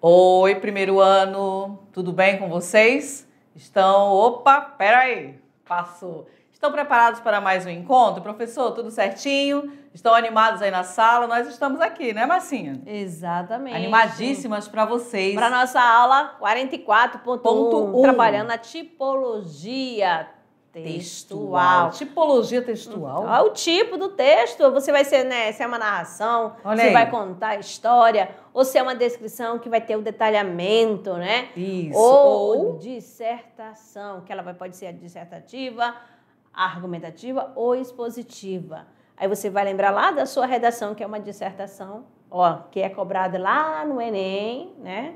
Oi, primeiro ano, tudo bem com vocês? Opa, peraí, passou. Estão preparados para mais um encontro? Professor, tudo certinho? Estão animados aí na sala? Nós estamos aqui, né, Marcinha? Exatamente. Animadíssimas para vocês. Para nossa aula 44.1, trabalhando a tipologia textual. Tipologia textual? É o tipo do texto. Você vai ser, né, se é uma narração, Olha se aí. vai contar a história, ou se é uma descrição que vai ter o detalhamento, né? Isso. Ou dissertação, que ela pode ser dissertativa, argumentativa ou expositiva. Aí você vai lembrar lá da sua redação, que é uma dissertação, que é cobrada lá no Enem, né?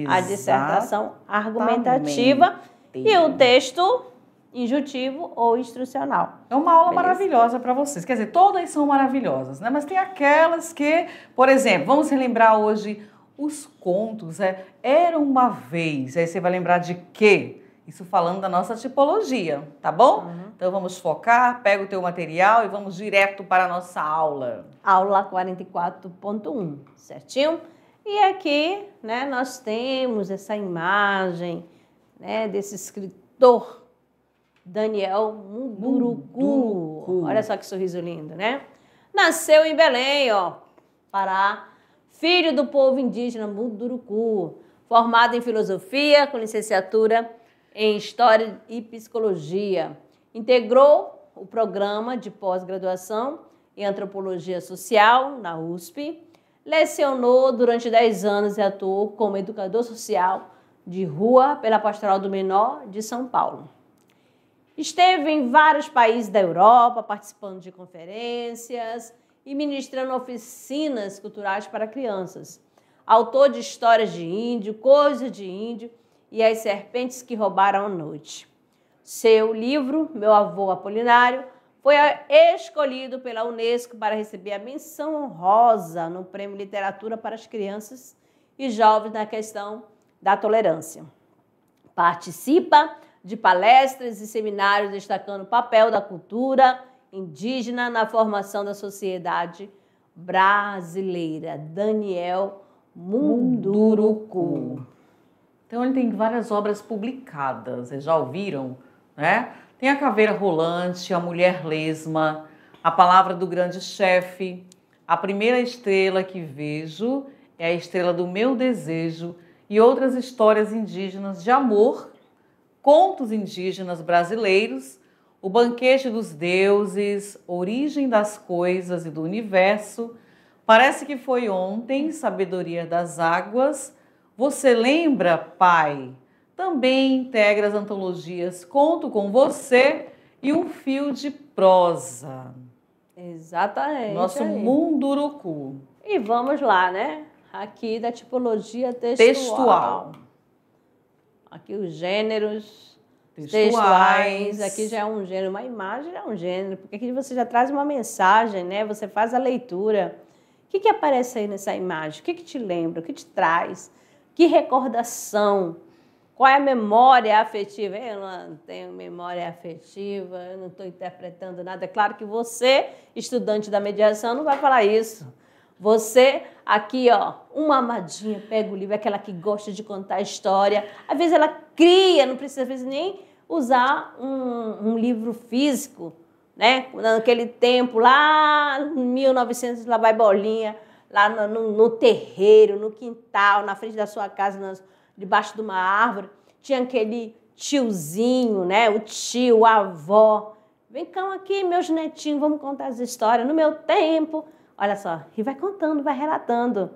A dissertação argumentativa e o texto injuntivo ou instrucional. É uma aula maravilhosa para vocês. Quer dizer, todas são maravilhosas, né? Mas tem aquelas que, por exemplo, vamos relembrar hoje os contos. Era uma vez. Aí você vai lembrar de quê? Isso falando da nossa tipologia, tá bom? Então vamos focar, pega o teu material e vamos direto para a nossa aula. Aula 44.1, certinho? E aqui, né, nós temos essa imagem, né, desse escritor Daniel Munduruku. Olha só que sorriso lindo, né? Nasceu em Belém, Pará, filho do povo indígena Munduruku, formado em filosofia, com licenciatura em História e Psicologia. Integrou o programa de pós-graduação em Antropologia Social na USP. Lecionou durante 10 anos e atuou como educador social de rua pela Pastoral do Menor de São Paulo. Esteve em vários países da Europa, participando de conferências e ministrando oficinas culturais para crianças. Autor de histórias de índio, coisas de índio e as serpentes que roubaram a noite. Seu livro, Meu Avô Apolinário, foi escolhido pela Unesco para receber a menção honrosa no Prêmio Literatura para as Crianças e Jovens na questão da tolerância. Participa de palestras e seminários destacando o papel da cultura indígena na formação da sociedade brasileira. Daniel Munduruku. Então ele tem várias obras publicadas, vocês já ouviram, né? Tem a Caveira Rolante, a Mulher Lesma, a Palavra do Grande Chefe, a Primeira Estrela que Vejo, é a Estrela do Meu Desejo e outras histórias indígenas de amor, contos indígenas brasileiros, O Banquete dos Deuses, Origem das Coisas e do Universo, Parece que Foi Ontem, Sabedoria das Águas, Você Lembra, Pai? Também integra as antologias Conto com Você e Um Fio de Prosa. Exatamente. Nosso Munduruku. E vamos lá, né? Aqui da tipologia textual. Aqui os gêneros textuais. Aqui já é um gênero, uma imagem é um gênero, porque aqui você já traz uma mensagem, né? Você faz a leitura. O que aparece aí nessa imagem? O que te lembra? O que te traz? Que recordação? Qual é a memória afetiva? Eu não tenho memória afetiva, eu não estou interpretando nada. É claro que você, estudante da mediação, não vai falar isso. Você, aqui, uma amadinha, pega o livro, aquela que gosta de contar a história. Às vezes ela cria, não precisa às vezes, nem usar um livro físico, né? Naquele tempo, lá em 1900, lá vai bolinha, lá no terreiro, no quintal, na frente da sua casa, debaixo de uma árvore, tinha aquele tiozinho, né? O tio, a avó. Vem cá aqui, meus netinhos, vamos contar as histórias. No meu tempo, olha só, e vai contando, vai relatando.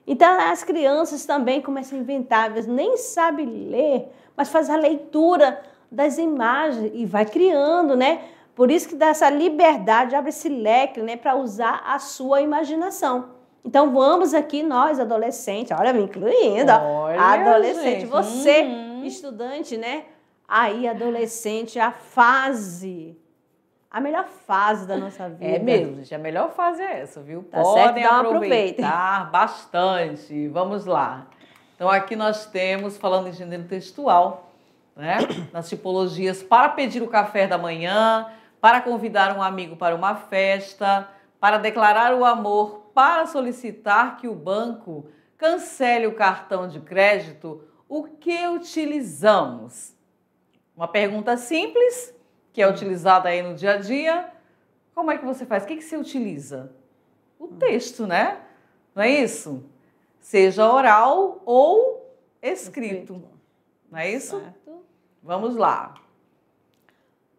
Então, as crianças também começam a inventar, às vezes nem sabem ler, mas faz a leitura das imagens e vai criando, né? Por isso que dá essa liberdade, abre esse leque, né, para usar a sua imaginação. Então, vamos aqui, nós, adolescentes, olha, me incluindo, adolescente, gente. Você, estudante, né? Aí, adolescente, a melhor fase da nossa vida. É mesmo, gente, a melhor fase é essa, viu? Tá Podem certo? Então, aproveitar bastante. Vamos lá. Então, aqui nós temos, falando em gênero textual, né? Nas tipologias para pedir o café da manhã, para convidar um amigo para uma festa, para declarar o amor, para solicitar que o banco cancele o cartão de crédito, o que utilizamos? Uma pergunta simples, que é utilizada aí no dia a dia. Como é que você faz? O que você utiliza? O texto, né? Não é isso? Seja oral ou escrito. Não é isso? Certo. Vamos lá.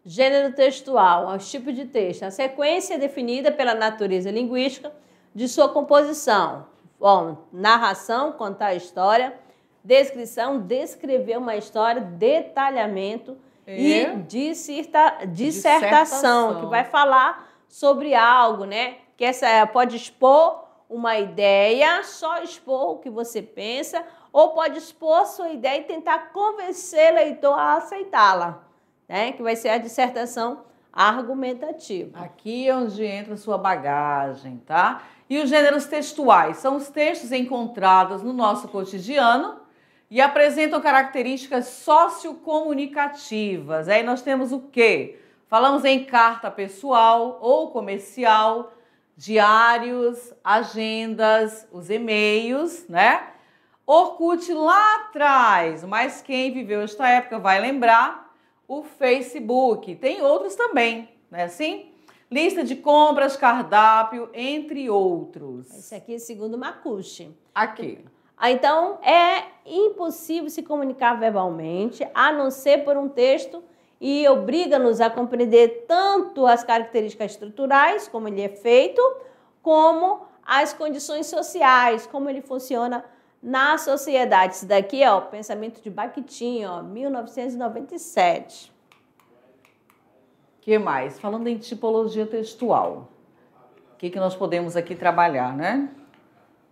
Gênero textual, é o tipo de texto. A sequência é definida pela natureza linguística de sua composição. Bom, narração, contar a história. Descrição, descrever uma história. Detalhamento. E dissertação, que vai falar sobre algo, né? Que essa pode expor uma ideia, só expor o que você pensa, ou pode expor a sua ideia e tentar convencer o leitor a aceitá-la, né? Que vai ser a dissertação argumentativa. Aqui é onde entra a sua bagagem, tá? E os gêneros textuais são os textos encontrados no nosso cotidiano e apresentam características sociocomunicativas. Aí nós temos o quê? Falamos em carta pessoal ou comercial, diários, agendas, os e-mails, né? Orkut lá atrás, mas quem viveu esta época vai lembrar, o Facebook. Tem outros também, né? Assim, lista de compras, cardápio, entre outros. Esse aqui é segundo Macucci. Aqui. Então, é impossível se comunicar verbalmente, a não ser por um texto, e obriga-nos a compreender tanto as características estruturais, como ele é feito, como as condições sociais, como ele funciona na sociedade. Isso daqui é o pensamento de Bakhtin, 1997. O que mais? Falando em tipologia textual, o que nós podemos aqui trabalhar, né?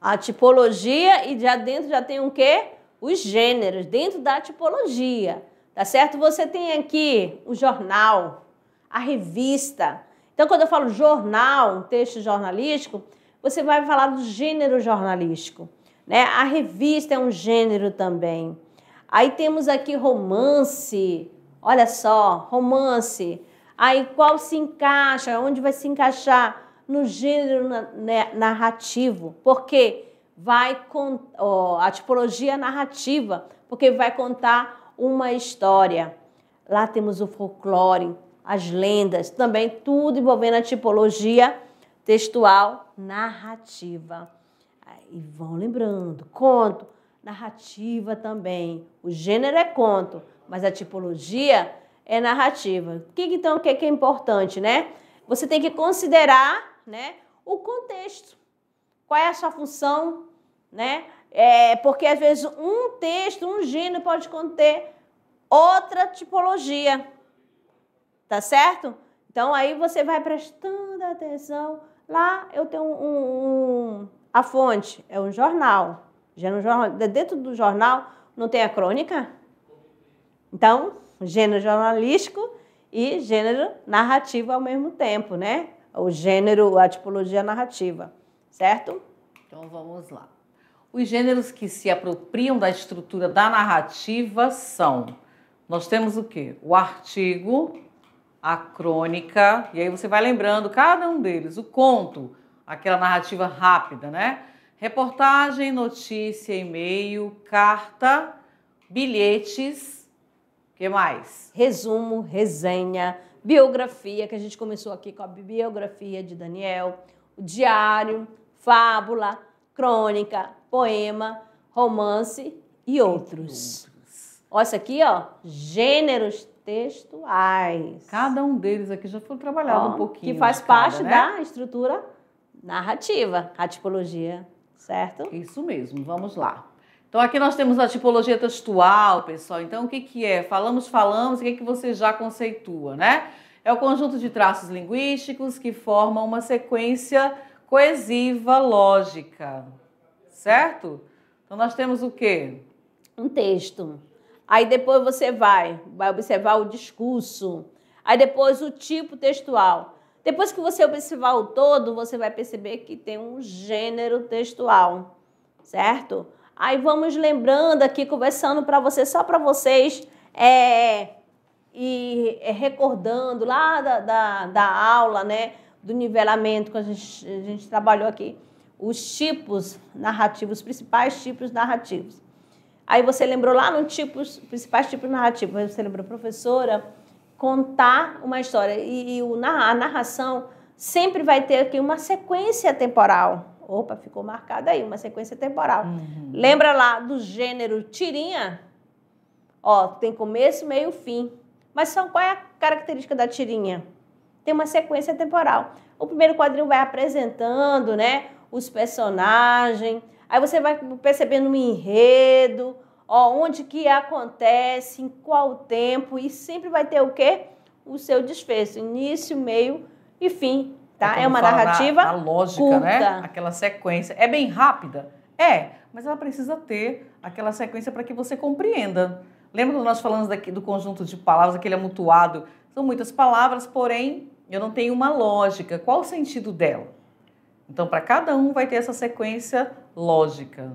A tipologia, e já dentro já tem o quê? Os gêneros, dentro da tipologia. Tá certo? Você tem aqui o jornal, a revista. Então, quando eu falo jornal, um texto jornalístico, você vai falar do gênero jornalístico, né? A revista é um gênero também. Aí temos aqui romance. Olha só, romance. Aí qual se encaixa, onde vai se encaixar? No gênero narrativo, porque vai a tipologia narrativa, porque vai contar uma história. Lá temos o folclore, as lendas, também tudo envolvendo a tipologia textual narrativa. E vão lembrando, conto, narrativa também. O gênero é conto, mas a tipologia é narrativa. Então, o que é importante, né? Você tem que considerar, né, o contexto. Qual é a sua função, né? Porque às vezes um texto, um gênero pode conter outra tipologia. Tá certo? Então aí você vai prestando atenção. Lá eu tenho a fonte é um jornal. Dentro do jornal não tem a crônica? Então, gênero jornalístico e gênero narrativo ao mesmo tempo, né? O gênero, a tipologia narrativa, certo? Então vamos lá. Os gêneros que se apropriam da estrutura da narrativa são, nós temos o quê? O artigo, a crônica, e aí você vai lembrando cada um deles. O conto, aquela narrativa rápida, né? Reportagem, notícia, e-mail, carta, bilhetes, o que mais? Resumo, resenha, biografia, que a gente começou aqui com a biografia de Daniel, o diário, fábula, crônica, poema, romance e outros. Olha isso aqui, ó, gêneros textuais. Cada um deles aqui já foi trabalhado um pouquinho. Que faz parte, né, da estrutura narrativa, a tipologia, certo? Isso mesmo, vamos lá. Então aqui nós temos a tipologia textual, pessoal. Então o que é? Falamos, o que você já conceitua, né? É o conjunto de traços linguísticos que formam uma sequência coesiva lógica, certo? Então nós temos o quê? Um texto. Aí depois você vai observar o discurso. Aí depois o tipo textual. Depois que você observar o todo, você vai perceber que tem um gênero textual, certo? Aí vamos lembrando aqui, conversando para você, só para vocês e recordando lá da aula, né, do nivelamento que a gente trabalhou aqui. os tipos narrativos, os principais tipos narrativos. Aí você lembrou lá no principais tipos narrativos, você lembrou, professora, contar uma história. A narração sempre vai ter aqui uma sequência temporal. Opa, ficou marcada aí, uma sequência temporal. Lembra lá do gênero tirinha? Ó, tem começo, meio, fim. Mas qual é a característica da tirinha? Tem uma sequência temporal. O primeiro quadrinho vai apresentando, né, os personagens. Aí você vai percebendo um enredo, ó, onde que acontece, em qual tempo. E sempre vai ter o quê? O seu desfecho. Início, meio e fim. Tá? É uma narrativa na lógica, curta, né? Aquela sequência. É bem rápida? É, mas ela precisa ter aquela sequência para que você compreenda. Lembra quando nós falamos do conjunto de palavras, aquele amontoado? São muitas palavras, porém, eu não tenho uma lógica. Qual o sentido dela? Então, para cada um vai ter essa sequência lógica.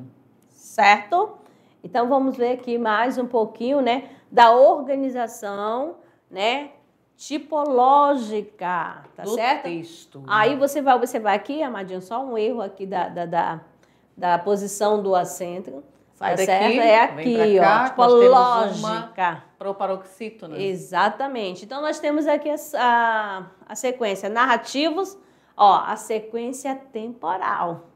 Certo? Então, vamos ver aqui mais um pouquinho, né, da organização, né, tipológica, tá do certo? Texto. Aí você vai observar aqui, Amadinho, só um erro aqui da posição do acento. Sai tá daqui, certo? É aqui, cá, ó, tipológica. Proparoxítona. Exatamente. Então, nós temos aqui a sequência narrativos, ó, a sequência temporal,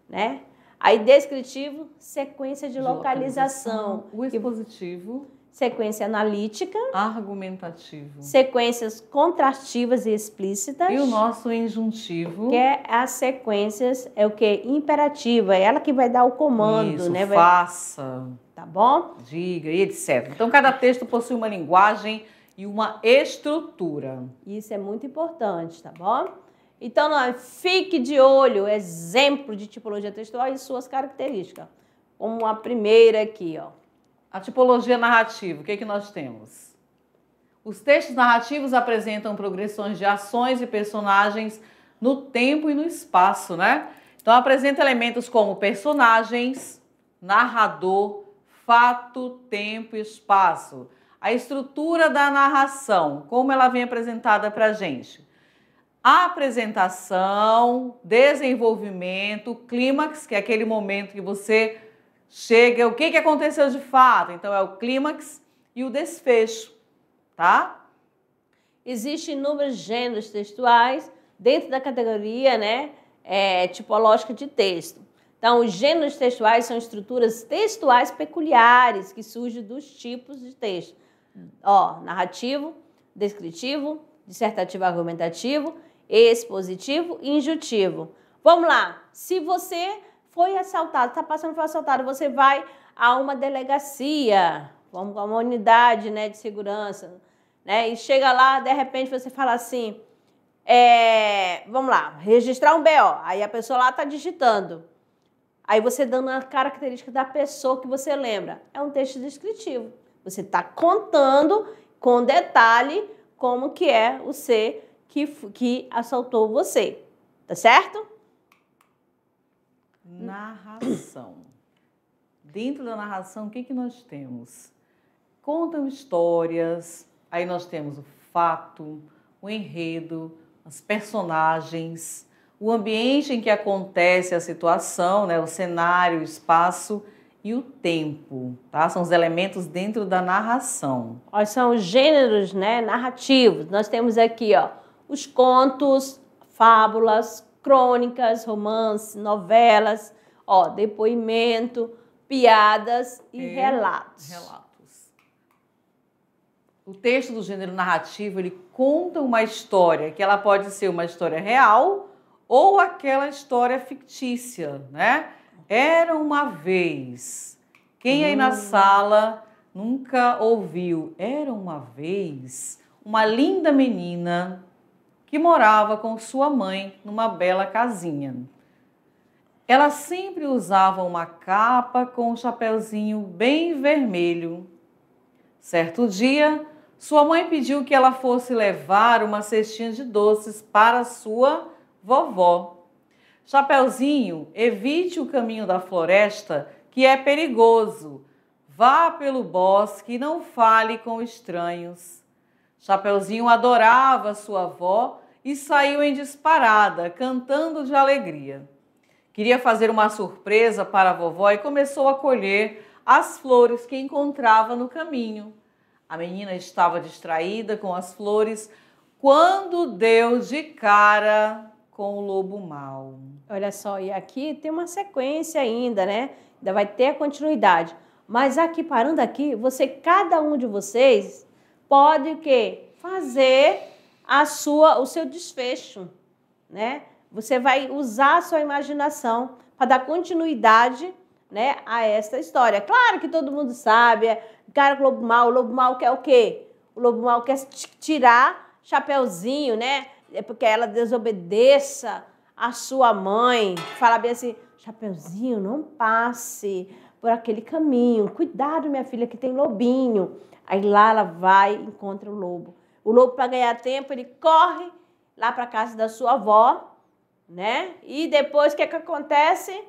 né? Aí, descritivo, sequência de localização. O expositivo. Sequência analítica. Argumentativo. Sequências contrastivas e explícitas. E o nosso injuntivo. Que é as sequências, é o que? Imperativa. É ela que vai dar o comando, isso, né? Faça. Tá bom? Diga e etc. Então, cada texto possui uma linguagem e uma estrutura. Isso é muito importante, tá bom? Então, fique de olho, exemplo de tipologia textual e suas características. Como a primeira aqui, ó. A tipologia narrativa, o que é que nós temos? Os textos narrativos apresentam progressões de ações e personagens no tempo e no espaço, né? Então, apresenta elementos como personagens, narrador, fato, tempo e espaço. A estrutura da narração, como ela vem apresentada para a gente? A apresentação, desenvolvimento, clímax, que é aquele momento que você chega, o que aconteceu de fato? Então, é o clímax e o desfecho, tá? Existem inúmeros gêneros textuais dentro da categoria, né, tipológica de texto. Então, os gêneros textuais são estruturas textuais peculiares que surgem dos tipos de texto. Ó, narrativo, descritivo, dissertativo argumentativo, expositivo e injuntivo. Vamos lá. Se você foi assaltado, está passando por assaltado, você vai a uma delegacia, vamos a uma unidade, né, de segurança, né, e chega lá, de repente você fala assim, vamos lá, registrar um BO. Aí a pessoa lá está digitando. Aí você dando a característica da pessoa que você lembra. É um texto descritivo. Você está contando com detalhe como que é o ser que assaltou você. Tá certo? Narração. Dentro da narração, o que nós temos? Contam histórias, aí nós temos o fato, o enredo, os personagens, o ambiente em que acontece a situação, né, o cenário, o espaço e o tempo, tá? São os elementos dentro da narração. São os gêneros, né, narrativos. Nós temos aqui, ó, os contos, fábulas, crônicas, romances, novelas, ó, depoimento, piadas e relatos. O texto do gênero narrativo, ele conta uma história, que ela pode ser uma história real ou aquela história fictícia, né? Era uma vez. Quem aí na sala nunca ouviu? Era uma vez uma linda menina que morava com sua mãe numa bela casinha. Ela sempre usava uma capa com um chapeuzinho bem vermelho. Certo dia, sua mãe pediu que ela fosse levar uma cestinha de doces para sua vovó. Chapeuzinho, evite o caminho da floresta, que é perigoso. Vá pelo bosque e não fale com estranhos. Chapeuzinho adorava sua avó e saiu em disparada, cantando de alegria. Queria fazer uma surpresa para a vovó e começou a colher as flores que encontrava no caminho. A menina estava distraída com as flores quando deu de cara com o lobo mau. Olha só, e aqui tem uma sequência ainda, né? Ainda vai ter a continuidade. Mas aqui, parando aqui, cada um de vocês pode o quê? Fazer o seu desfecho, né? Você vai usar a sua imaginação para dar continuidade, né, a esta história. Claro que todo mundo sabe, cara, o lobo mau quer o quê? O lobo mau quer tirar Chapeuzinho, né? É porque ela desobedeça a sua mãe. Fala bem assim, Chapeuzinho, não passe por aquele caminho. Cuidado, minha filha, que tem lobinho. Aí lá ela vai e encontra o lobo. O lobo, para ganhar tempo, ele corre lá para a casa da sua avó, né? E depois, o que acontece?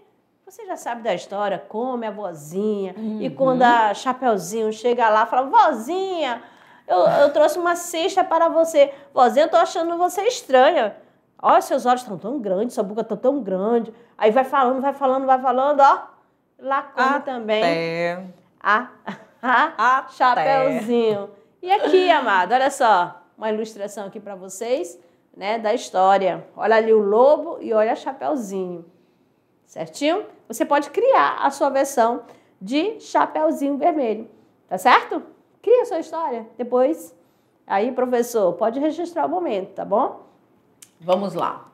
Você já sabe da história, come a vozinha. E quando a Chapeuzinho chega lá, fala, vozinha, eu trouxe uma cesta para você. Vozinha, eu tô achando você estranha. Olha, seus olhos estão tão grandes, sua boca está tão grande. Aí vai falando, ó. Lá come também a Chapeuzinho. E aqui, amado, olha só, uma ilustração aqui para vocês, né, da história. Olha ali o lobo e olha a Chapeuzinho. Certinho? Você pode criar a sua versão de Chapeuzinho Vermelho. Tá certo? Cria a sua história. Depois, aí, professor, pode registrar o momento, tá bom? Vamos lá.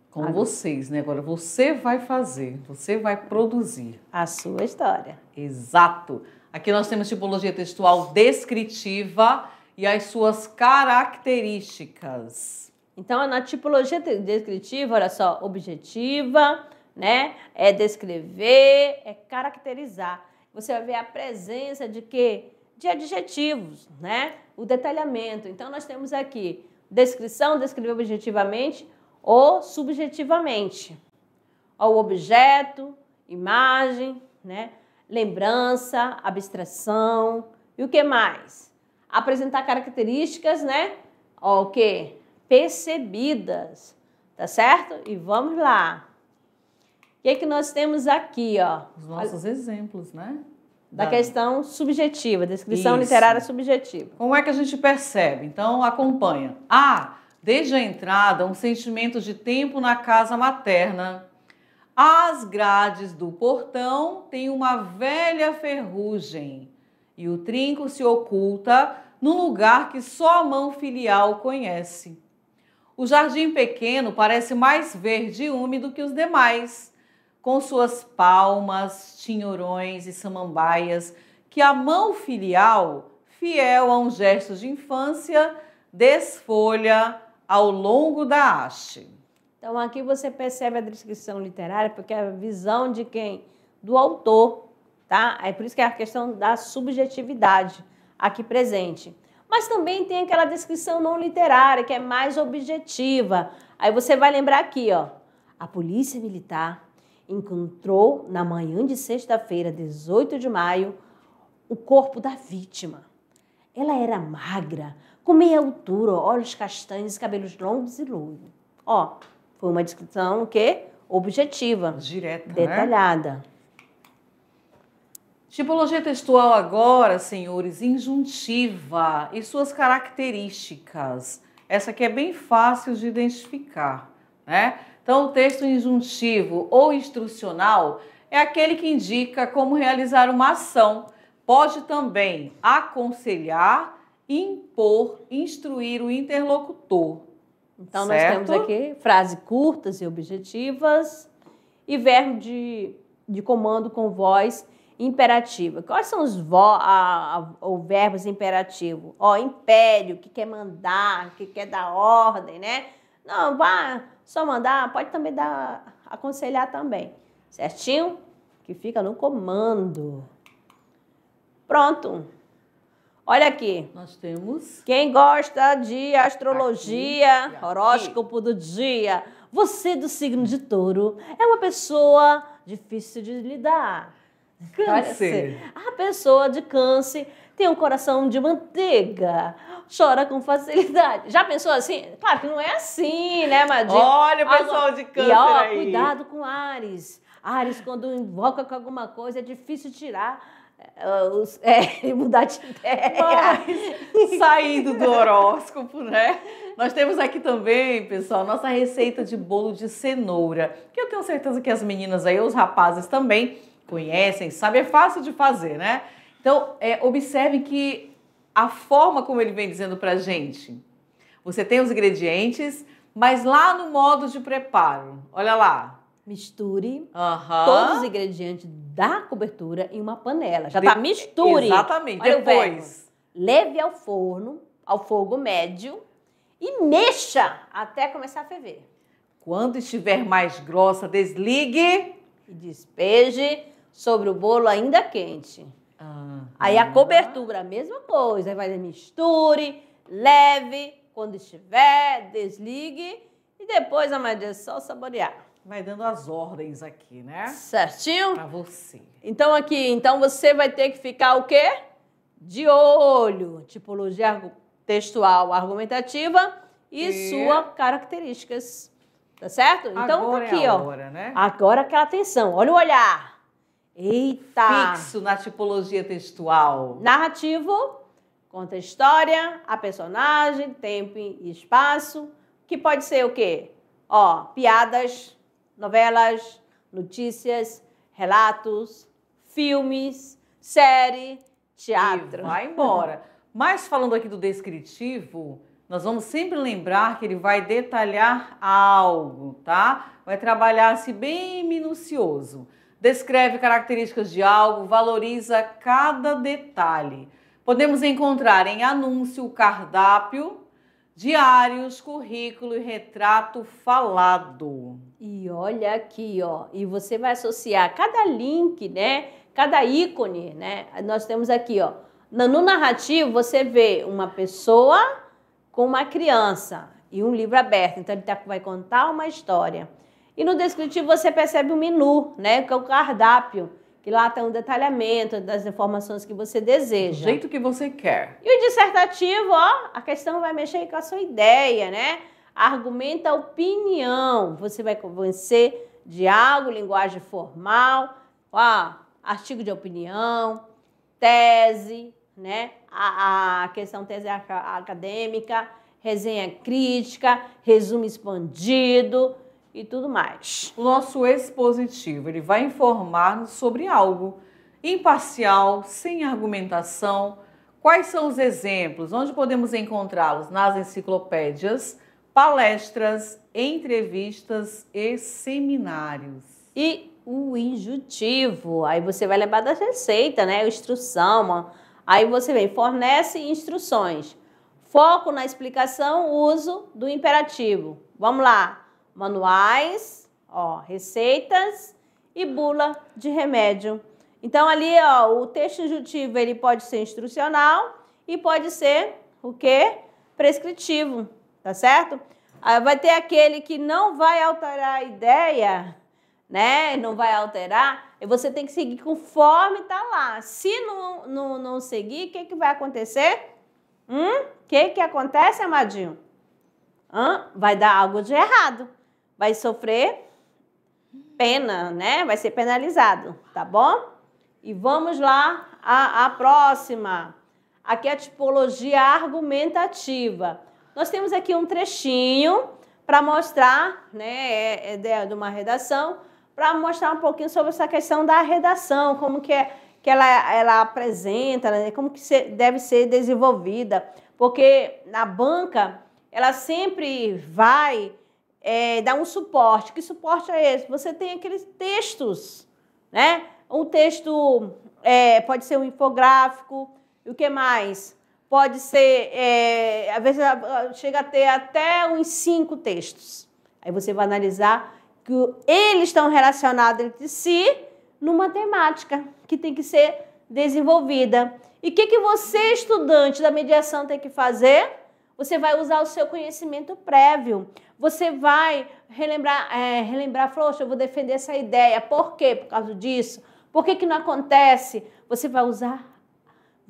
Com vocês, né? Agora você vai fazer, você vai produzir a sua história. Exato. Aqui nós temos tipologia textual descritiva e as suas características. Então, na tipologia descritiva, olha só, objetiva, né? É descrever, é caracterizar. Você vai ver a presença de quê? De adjetivos, né? O detalhamento. Então, nós temos aqui descrição, descrever objetivamente ou subjetivamente. O objeto, imagem, né? Lembrança, abstração. E o que mais? Apresentar características, né? O quê? Percebidas, tá certo? E vamos lá. O que é que nós temos aqui, ó? Os nossos exemplos, né? Da questão subjetiva, descrição literária subjetiva. Como é que a gente percebe? Então, acompanha. Desde a entrada, um sentimento de tempo na casa materna. As grades do portão têm uma velha ferrugem e o trinco se oculta num lugar que só a mão filial conhece. O jardim pequeno parece mais verde e úmido que os demais, com suas palmas, tinhorões e samambaias, que a mão filial, fiel a um gesto de infância, desfolha ao longo da haste. Então, aqui você percebe a descrição literária, porque é a visão de quem? Do autor, tá? É por isso que é a questão da subjetividade aqui presente. Mas também tem aquela descrição não literária, que é mais objetiva. Aí você vai lembrar aqui, ó. A polícia militar encontrou na manhã de sexta-feira, 18 de maio, o corpo da vítima. Ela era magra, com meia altura, olhos castanhos, cabelos longos e loiros. Ó, foi uma descrição o quê? Objetiva. Direta, detalhada. Né? Tipologia textual agora, senhores, injuntiva e suas características. Essa aqui é bem fácil de identificar, né? Então, o texto injuntivo ou instrucional é aquele que indica como realizar uma ação. Pode também aconselhar, impor, instruir o interlocutor. Então, nós temos aqui frases curtas e objetivas e verbo de comando com voz imperativa. Quais são os verbos imperativos? Império, que quer mandar, que quer dar ordem, né? Não, vá só mandar, pode também aconselhar também, certinho? Que fica no comando. Pronto. Olha aqui. Nós temos... Quem gosta de astrologia, horóscopo do dia, você do signo de Touro é uma pessoa difícil de lidar. Câncer. A pessoa de Câncer tem um coração de manteiga, chora com facilidade. Já pensou assim? Claro que não é assim, né, Madinha? Olha o pessoal de Câncer aí. Cuidado com Áries. Áries, quando invoca com alguma coisa, é difícil tirar, mudar de ideia. Mas, saindo do horóscopo, né? Nós temos aqui também, pessoal, nossa receita de bolo de cenoura, que eu tenho certeza que as meninas aí, os rapazes também conhecem, sabem, é fácil de fazer, né? Então, observe que a forma como ele vem dizendo pra gente, você tem os ingredientes, mas lá no modo de preparo, olha lá. Misture todos os ingredientes da cobertura em uma panela. Misture. Exatamente. Olha depois. Leve ao forno, ao fogo médio e mexa até começar a ferver. Quando estiver mais grossa, desligue e despeje sobre o bolo ainda quente. Aí a cobertura, a mesma coisa. Aí vai misture, leve, quando estiver, desligue e depois, amadinha, é só saborear. Vai dando as ordens aqui, né? Certinho? Pra você. Então você vai ter que ficar o quê? De olho. Tipologia textual argumentativa e suas características. Tá certo? Então agora tá aqui, é a hora, né? Agora aquela atenção. Olha o olhar. Eita! Fixo na tipologia textual. Narrativo, conta a história, a personagem, tempo e espaço, que pode ser o quê? Piadas, novelas, notícias, relatos, filmes, série, teatro. E vai embora. Mas falando aqui do descritivo, nós vamos sempre lembrar que ele vai detalhar algo, tá? Vai trabalhar-se bem minucioso. Descreve características de algo, valoriza cada detalhe. Podemos encontrar em anúncio, cardápio, diários, currículo e retrato falado. E olha aqui, e você vai associar cada link, né? Cada ícone, né? Nós temos aqui, no narrativo você vê uma pessoa com uma criança e um livro aberto, então ele vai contar uma história. E no descritivo você percebe o menu, né? Que é o cardápio, que lá tem um detalhamento das informações que você deseja. Do jeito que você quer. E o dissertativo, a questão vai mexer com a sua ideia, né? Argumenta a opinião. Você vai convencer de algo, linguagem formal, artigo de opinião, tese, né? A questão tese acadêmica, resenha crítica, resumo expandido e tudo mais. O nosso expositivo, ele vai informar-nos sobre algo imparcial, sem argumentação. Quais são os exemplos? Onde podemos encontrá-los? Nas enciclopédias, palestras, entrevistas e seminários. E o injuntivo, aí você vai lembrar da receita, né? Instrução, aí você vem, fornece instruções. Foco na explicação, uso do imperativo. Vamos lá. Manuais, receitas e bula de remédio. Então ali, o texto injuntivo, ele pode ser instrucional e pode ser o quê? Prescritivo, tá certo? Aí vai ter aquele que não vai alterar a ideia, né? Não vai alterar, e você tem que seguir conforme tá lá. Se não seguir, o que vai acontecer? O que acontece, amadinho? Vai dar algo de errado. Vai sofrer pena, né? Vai ser penalizado, tá bom? E vamos lá, a próxima. Aqui é a tipologia argumentativa. Nós temos aqui um trechinho para mostrar, né? De uma redação, para mostrar um pouquinho sobre essa questão da redação, como que ela apresenta, né? Como que deve ser desenvolvida. Porque na banca, ela sempre vai dar um suporte. Que suporte é esse? Você tem aqueles textos, né? Um texto pode ser um infográfico. E o que mais? Pode ser, às vezes chega a ter até uns 5 textos. Aí você vai analisar que eles estão relacionados entre si numa temática que tem que ser desenvolvida. E o que você, estudante da mediação, tem que fazer? Você vai usar o seu conhecimento prévio. Você vai relembrar, poxa, eu vou defender essa ideia. Por quê? Por causa disso. Por que não acontece? Você vai usar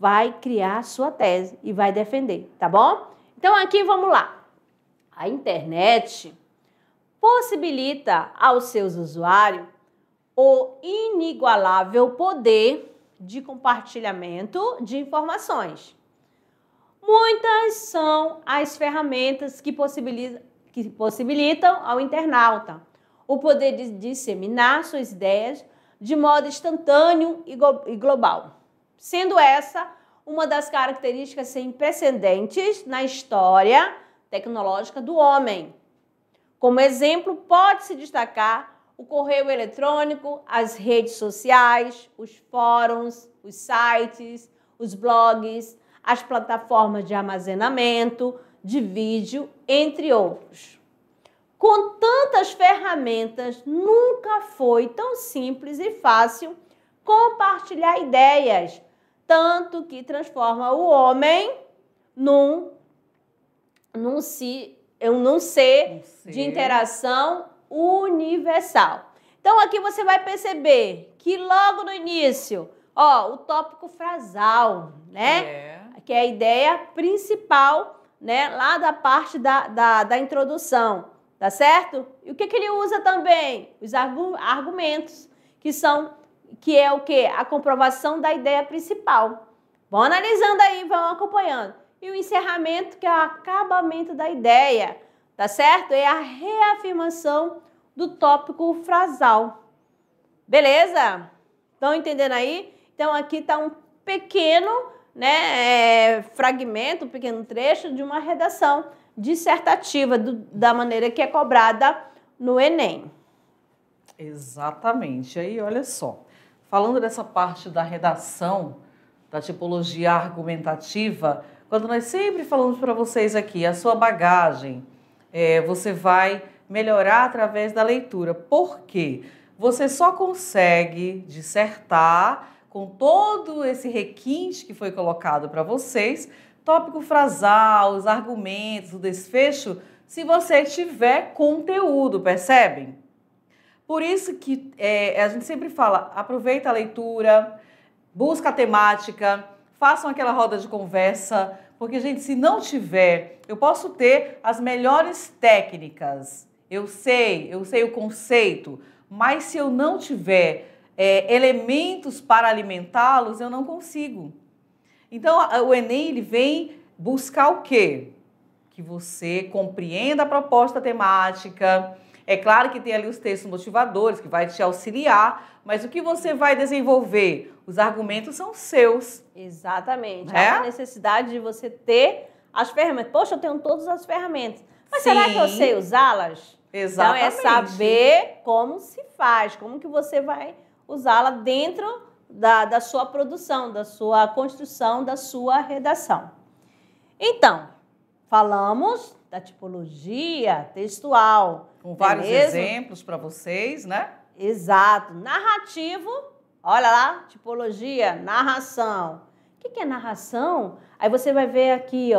vai criar sua tese e vai defender, tá bom? Então aqui vamos lá. A internet possibilita aos seus usuários o inigualável poder de compartilhamento de informações. Muitas são as ferramentas que possibilitam ao internauta o poder de disseminar suas ideias de modo instantâneo e global, sendo essa uma das características sem precedentes na história tecnológica do homem. Como exemplo, pode-se destacar o correio eletrônico, as redes sociais, os fóruns, os sites, os blogs, as plataformas de armazenamento de vídeo, entre outros. Com tantas ferramentas, nunca foi tão simples e fácil compartilhar ideias, tanto que transforma o homem num ser de interação universal. Então, aqui você vai perceber que logo no início, o tópico frasal, né? Que é a ideia principal, né? Lá da parte da introdução, tá certo? E o que ele usa também? Os argumentos, que é o quê? A comprovação da ideia principal. Vão analisando aí, vão acompanhando. E o encerramento, que é o acabamento da ideia, tá certo? É a reafirmação do tópico frasal. Beleza? Estão entendendo aí? Então, aqui está um pequeno, né, fragmento, um pequeno trecho de uma redação dissertativa da maneira que é cobrada no Enem. Exatamente. Aí, olha só, falando dessa parte da redação, da tipologia argumentativa, quando nós sempre falamos para vocês aqui, a sua bagagem, você vai melhorar através da leitura. Por quê? Você só consegue dissertar com todo esse requinte que foi colocado para vocês, tópico frasal, os argumentos, o desfecho, se você tiver conteúdo, percebem? Por isso que a gente sempre fala, aproveita a leitura, busca a temática, façam aquela roda de conversa, porque, gente, se não tiver, eu posso ter as melhores técnicas, eu sei o conceito, mas se eu não tiver elementos para alimentá-los, eu não consigo. Então, o Enem ele vem buscar o quê? Que você compreenda a proposta temática. É claro que tem ali os textos motivadores, que vai te auxiliar, mas o que você vai desenvolver? Os argumentos são seus. Exatamente. Há uma necessidade de você ter as ferramentas. Poxa, eu tenho todas as ferramentas. Mas será que eu sei usá-las? Exatamente. Então, é saber como se faz, como que você vai usá-la dentro da sua produção, da sua construção, da sua redação. Então, falamos da tipologia textual. Com vários exemplos para vocês, né? Exato. Narrativo, olha lá, tipologia, narração. O que é narração? Aí você vai ver aqui,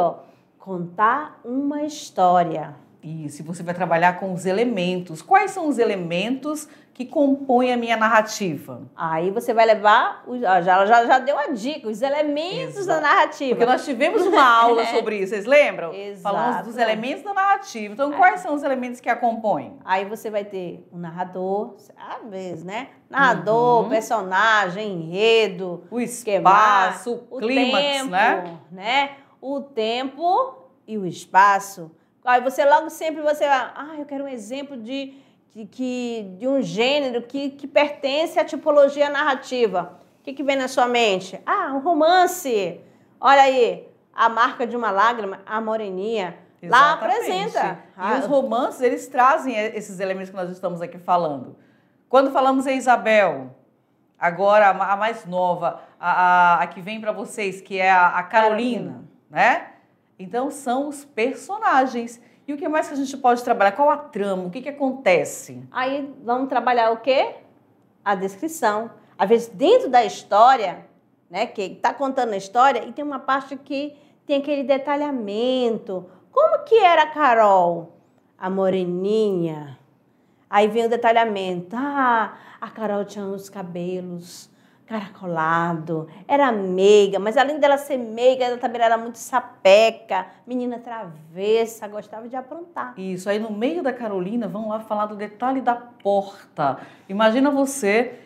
contar uma história. Isso, e você vai trabalhar com os elementos. Quais são os elementos que compõem a minha narrativa? Aí você vai levar, já deu a dica, os elementos da narrativa. Porque nós tivemos uma aula sobre isso, vocês lembram? Exato. Falamos dos elementos da narrativa. Então, quais são os elementos que a compõem? Aí você vai ter o narrador, às vezes, né? Narrador, personagem, enredo, o espaço, o clímax, tempo, né? O tempo e o espaço. Aí você logo sempre eu quero um exemplo de um gênero que pertence à tipologia narrativa. O que vem na sua mente? Um romance. Olha aí, A Marca de uma Lágrima, A Moreninha. Exatamente. Lá apresenta. E os romances, eles trazem esses elementos que nós estamos aqui falando. Quando falamos em Isabel, agora a mais nova, a que vem para vocês, que é a Carolina, né? Então, são os personagens. E o que mais que a gente pode trabalhar? Qual a trama? O que acontece? Aí, vamos trabalhar o quê? A descrição. Às vezes, dentro da história, né, que está contando a história, e tem uma parte que tem aquele detalhamento. Como que era a Carol? A moreninha. Aí vem o detalhamento. A Carol tinha os cabelos, caracolado, era meiga, mas além dela ser meiga, ela também era muito sapeca, menina travessa, gostava de aprontar. Isso, aí no meio da Carolina, vamos lá falar do detalhe da porta. Imagina você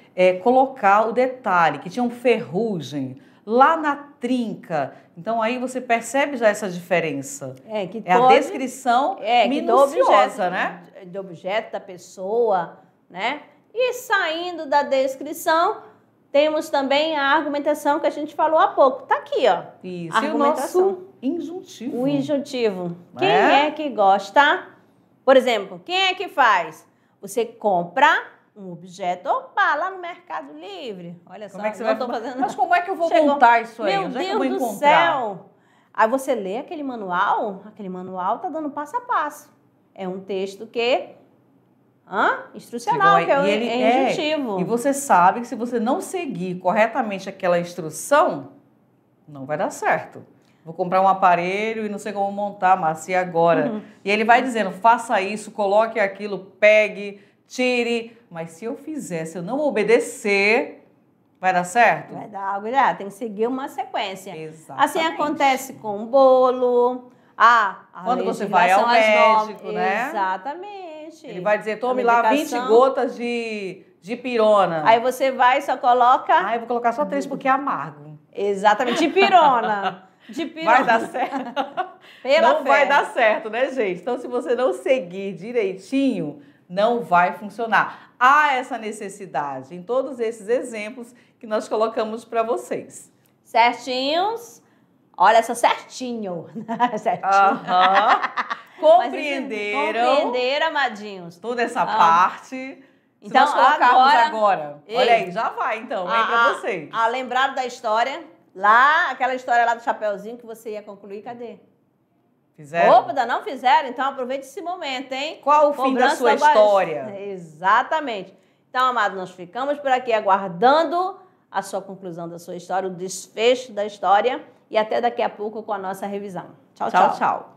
colocar o detalhe, que tinha um ferrugem lá na trinca. Então aí você percebe já essa diferença. A descrição minuciosa, né? Do objeto, da pessoa, né? E saindo da descrição, temos também a argumentação que a gente falou há pouco. Tá aqui, ó. Isso, e o nosso injuntivo. O injuntivo. Quem é que gosta? Por exemplo, quem é que faz? Você compra um objeto, opa, lá no Mercado Livre. Olha só, como é que você vai fazendo. Mas como é que eu vou montar isso aí? Meu Onde é que eu vou Deus do encontrar? céu! Aí você lê aquele manual tá dando passo a passo. É um texto que instrucional, que é injuntivo. E você sabe que se você não seguir corretamente aquela instrução, não vai dar certo. Vou comprar um aparelho e não sei como montar, Márcia, e agora? E ele vai dizendo, faça isso, coloque aquilo, pegue, tire. Mas se eu fizer, se eu não obedecer, vai dar certo? Vai dar algo, já tem que seguir uma sequência. Exatamente. Assim acontece com o bolo. Quando você vai ao médico, né? Exatamente. Ele vai dizer, tome lá 20 gotas de pirona. Aí você vai e só coloca... Eu vou colocar só 3 porque é amargo. Exatamente, de pirona. Vai dar certo? Não vai dar certo, né, gente? Então, se você não seguir direitinho, não vai funcionar. Há essa necessidade em todos esses exemplos que nós colocamos para vocês. Certinhos. Olha só, certinho. Certinho. Compreenderam, amadinhos. Toda essa parte. Então, se nós colocarmos agora. Olha aí, já vai então, vem para vocês. Lembraram da história? Lá, aquela história lá do Chapeuzinho que você ia concluir, cadê? Fizeram? Opa, ainda não fizeram? Então aproveite esse momento, hein? Qual o fim da sua história? Exatamente. Então, amados, nós ficamos por aqui aguardando a sua conclusão da sua história, o desfecho da história e até daqui a pouco com a nossa revisão. Tchau, tchau. Tchau, tchau.